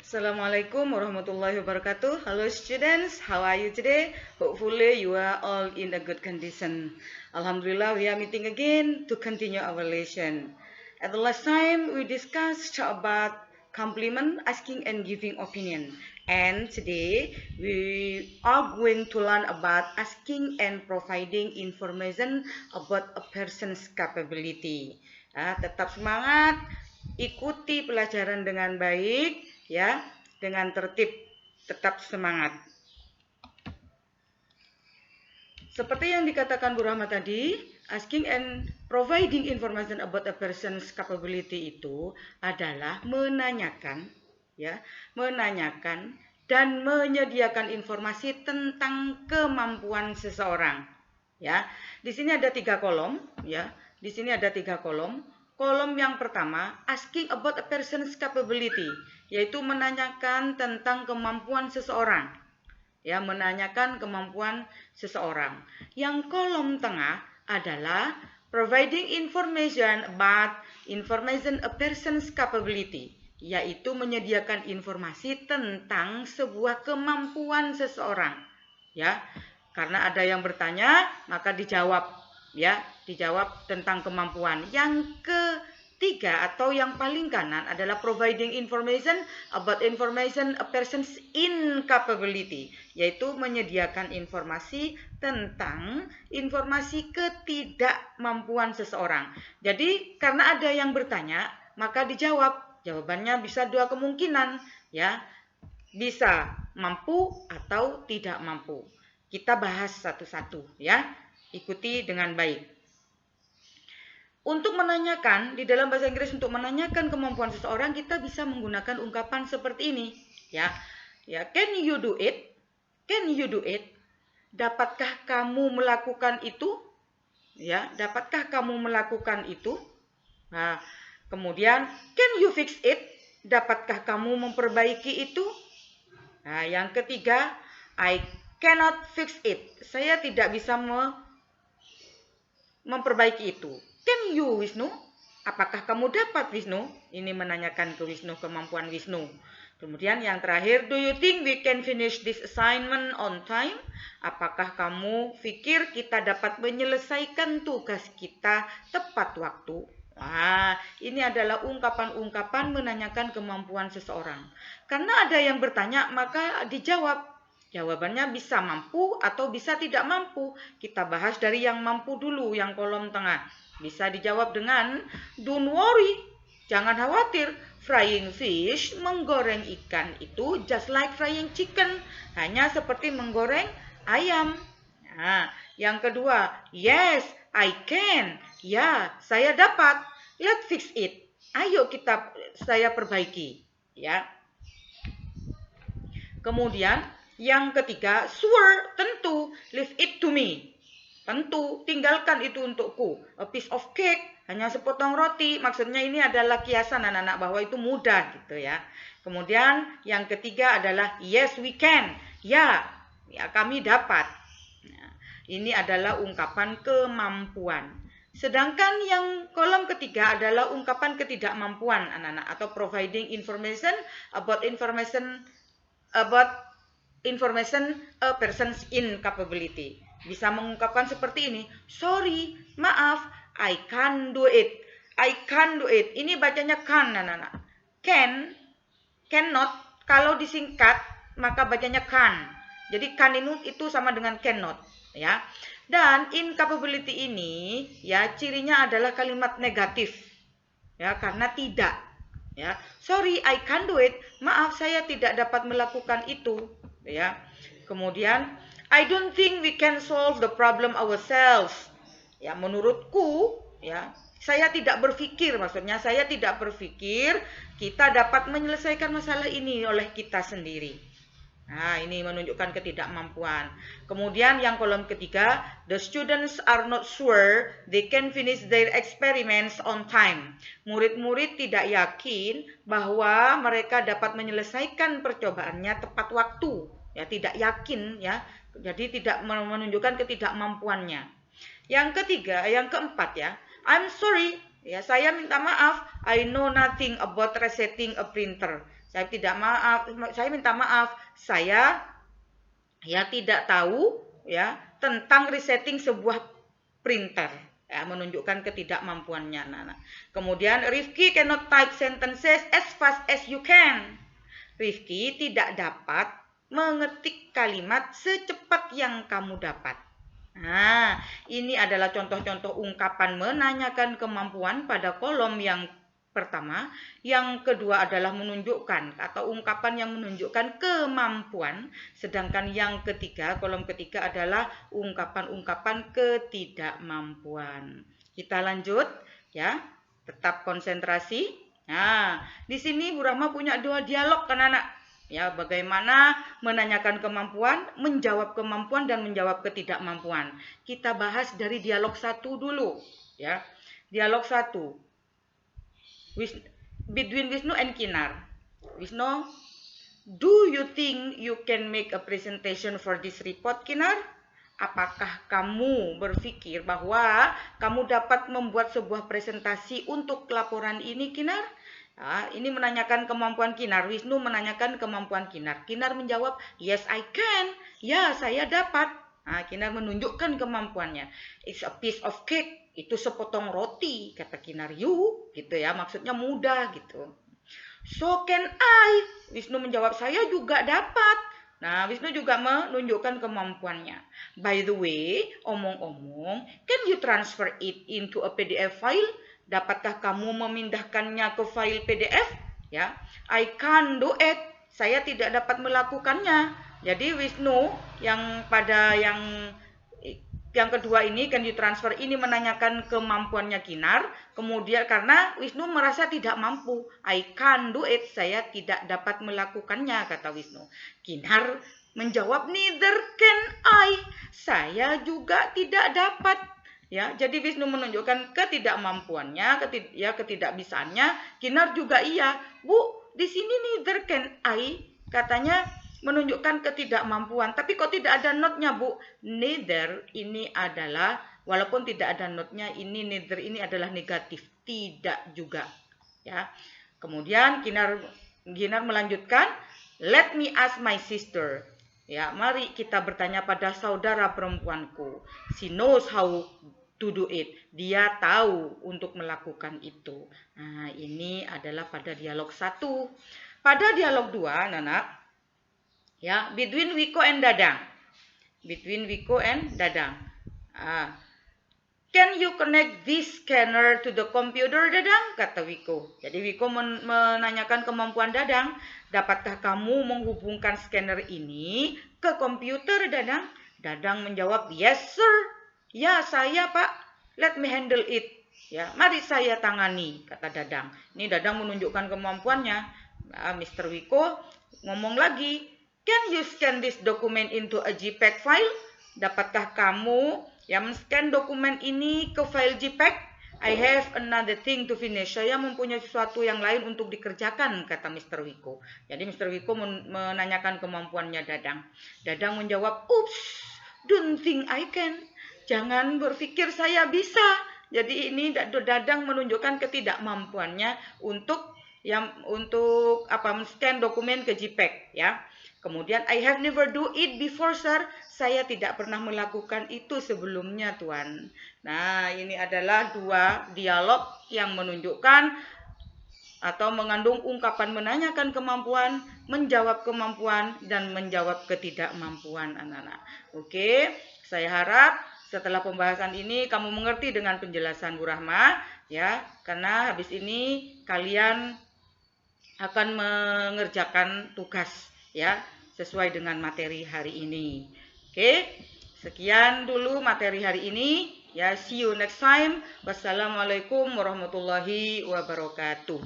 Assalamualaikum warahmatullahi wabarakatuh. Hello students, how are you today? Hopefully you are all in a good condition. Alhamdulillah, we are meeting again to continue our lesson. At the last time, we discussed about compliment, asking and giving opinion. And today, we are going to learn about asking and providing information about a person's capability. Tetap semangat, ikuti pelajaran dengan baik, ya, dengan tertib, tetap semangat. Seperti yang dikatakan Bu Rahma tadi, asking and providing information about a person's capability itu adalah menanyakan, ya, menanyakan dan menyediakan informasi tentang kemampuan seseorang. Ya, di sini ada 3 kolom, ya. Di sini ada 3 kolom. Kolom yang pertama, asking about a person's capability, yaitu menanyakan tentang kemampuan seseorang. Ya, menanyakan kemampuan seseorang. Yang kolom tengah adalah providing information about information a person's capability, yaitu menyediakan informasi tentang sebuah kemampuan seseorang. Ya, karena ada yang bertanya, maka dijawab. Ya, dijawab tentang kemampuan. Yang ketiga atau yang paling kanan adalah providing information about information a person's incapability, yaitu menyediakan informasi tentang informasi ketidakmampuan seseorang. Jadi karena ada yang bertanya, maka dijawab. Jawabannya bisa 2 kemungkinan, ya. Bisa mampu atau tidak mampu. Kita bahas satu-satu, ya. Ikuti dengan baik. Untuk menanyakan, di dalam bahasa Inggris untuk menanyakan kemampuan seseorang, kita bisa menggunakan ungkapan seperti ini, ya. Ya, can you do it? Can you do it? Dapatkah kamu melakukan itu? Ya, dapatkah kamu melakukan itu? Nah, kemudian can you fix it? Dapatkah kamu memperbaiki itu? Nah, yang ketiga, I cannot fix it. Saya tidak bisa memperbaiki itu. Can you, Wisnu? Apakah kamu dapat, Wisnu? Ini menanyakan ke Wisnu kemampuan Wisnu. Kemudian yang terakhir, do you think we can finish this assignment on time? Apakah kamu pikir kita dapat menyelesaikan tugas kita tepat waktu? Wah, ini adalah ungkapan-ungkapan menanyakan kemampuan seseorang. Karena ada yang bertanya, maka dijawab. Jawabannya bisa mampu atau bisa tidak mampu. Kita bahas dari yang mampu dulu, yang kolom tengah. Bisa dijawab dengan don't worry, jangan khawatir. Frying fish, menggoreng ikan itu just like frying chicken, hanya seperti menggoreng ayam. Nah, yang kedua, yes, I can. Ya, saya dapat. Let's fix it. Ayo saya perbaiki, ya. Kemudian yang ketiga, sure, tentu, leave it to me. Tentu, tinggalkan itu untukku. A piece of cake, hanya sepotong roti. Maksudnya ini adalah kiasan anak-anak bahwa itu mudah gitu ya. Kemudian yang ketiga adalah yes we can. Ya kami dapat. Nah, ini adalah ungkapan kemampuan. Sedangkan yang kolom ketiga adalah ungkapan ketidakmampuan anak-anak atau providing information about information a person's incapability. Bisa mengungkapkan seperti ini, sorry, maaf, I can't do it. I can't do it. Ini bacanya can, anak-anak. Can, cannot, kalau disingkat maka bacanya can. Jadi can itu sama dengan cannot, ya. Dan incapability ini, ya, cirinya adalah kalimat negatif, ya, karena tidak. Ya, sorry, I can't do it. Maaf, saya tidak dapat melakukan itu. Ya, kemudian I don't think we can solve the problem ourselves. Ya, menurutku, ya, saya tidak berpikir, maksudnya saya tidak berpikir kita dapat menyelesaikan masalah ini oleh kita sendiri. Nah, ini menunjukkan ketidakmampuan. Kemudian yang kolom ketiga, the students are not sure they can finish their experiments on time. Murid-murid tidak yakin bahwa mereka dapat menyelesaikan percobaannya tepat waktu. Ya, tidak yakin, ya. Jadi tidak menunjukkan ketidakmampuannya. Yang keempat ya, I'm sorry, ya, saya minta maaf, I know nothing about resetting a printer. Saya minta maaf, saya ya tidak tahu ya tentang resetting sebuah printer. Ya, menunjukkan ketidakmampuannya. Kemudian Rifki cannot type sentences as fast as you can. Rifki tidak dapat mengetik kalimat secepat yang kamu dapat. Nah, ini adalah contoh-contoh ungkapan menanyakan kemampuan pada kolom yang pertama. Yang kedua adalah menunjukkan atau ungkapan yang menunjukkan kemampuan. Sedangkan yang ketiga, kolom ketiga adalah ungkapan-ungkapan ketidakmampuan. Kita lanjut ya, tetap konsentrasi. Nah, di sini Bu Rahma punya 2 dialog kan anak. Ya, bagaimana menanyakan kemampuan, menjawab kemampuan dan menjawab ketidakmampuan. Kita bahas dari dialog 1 dulu, ya. Dialog 1. Between Wisnu and Kinar. Wisnu, do you think you can make a presentation for this report, Kinar? Apakah kamu berpikir bahwa kamu dapat membuat sebuah presentasi untuk laporan ini, Kinar? Nah, ini menanyakan kemampuan Kinar. Wisnu menanyakan kemampuan Kinar. Kinar menjawab, yes I can. Ya, saya dapat. Nah, Kinar menunjukkan kemampuannya. It's a piece of cake. Itu sepotong roti, kata Kinar. You, gitu ya. Maksudnya mudah gitu. So can I. Wisnu menjawab, saya juga dapat. Nah, Wisnu juga menunjukkan kemampuannya. By the way, omong-omong, can you transfer it into a PDF file? Dapatkah kamu memindahkannya ke file PDF? Ya, I can't do it. Saya tidak dapat melakukannya. Jadi Wisnu yang pada yang kedua ini, can you transfer, ini menanyakan kemampuannya Kinar. Kemudian karena Wisnu merasa tidak mampu, I can't do it, saya tidak dapat melakukannya, kata Wisnu. Kinar menjawab, neither can I, saya juga tidak dapat. Ya, jadi Wisnu menunjukkan ketidakmampuannya, ketidakbisaannya. Kinar juga iya. Bu, di sini neither can I, katanya menunjukkan ketidakmampuan. Tapi kok tidak ada notnya, Bu? Neither ini adalah, walaupun tidak ada notnya, ini neither ini adalah negatif, tidak juga. Ya. Kemudian Kinar melanjutkan, let me ask my sister. Ya, mari kita bertanya pada saudara perempuanku. She knows how to do it. Dia tahu untuk melakukan itu. Nah, ini adalah pada dialog 1. Pada dialog 2, Nana, ya, between Wiko and Dadang. Between Wiko and Dadang. Can you connect this scanner to the computer, Dadang? Kata Wiko. Jadi Wiko menanyakan kemampuan Dadang. Dapatkah kamu menghubungkan scanner ini ke komputer, Dadang? Dadang menjawab, yes sir. Ya, saya Pak. Let me handle it. Ya, mari saya tangani, kata Dadang. Ini Dadang menunjukkan kemampuannya. Nah, Mr. Wiko ngomong lagi, can you scan this document into a JPEG file? Dapatkah kamu men-scan dokumen ini ke file JPEG? I have another thing to finish. Saya mempunyai sesuatu yang lain untuk dikerjakan, kata Mr. Wiko. Jadi Mr. Wiko menanyakan kemampuannya Dadang. Dadang menjawab, oops, don't think I can. Jangan berpikir saya bisa. Jadi ini Dadang menunjukkan ketidakmampuannya untuk men-scan dokumen ke JPEG, ya. Kemudian I have never do it before, sir. Saya tidak pernah melakukan itu sebelumnya, Tuan. Nah, ini adalah 2 dialog yang menunjukkan atau mengandung ungkapan menanyakan kemampuan, menjawab kemampuan, dan menjawab ketidakmampuan anak-anak. Oke, saya harap setelah pembahasan ini kamu mengerti dengan penjelasan Bu Rahma, ya, karena habis ini kalian akan mengerjakan tugas, ya, sesuai dengan materi hari ini. Oke, sekian dulu materi hari ini. Ya, see you next time. Wassalamualaikum warahmatullahi wabarakatuh.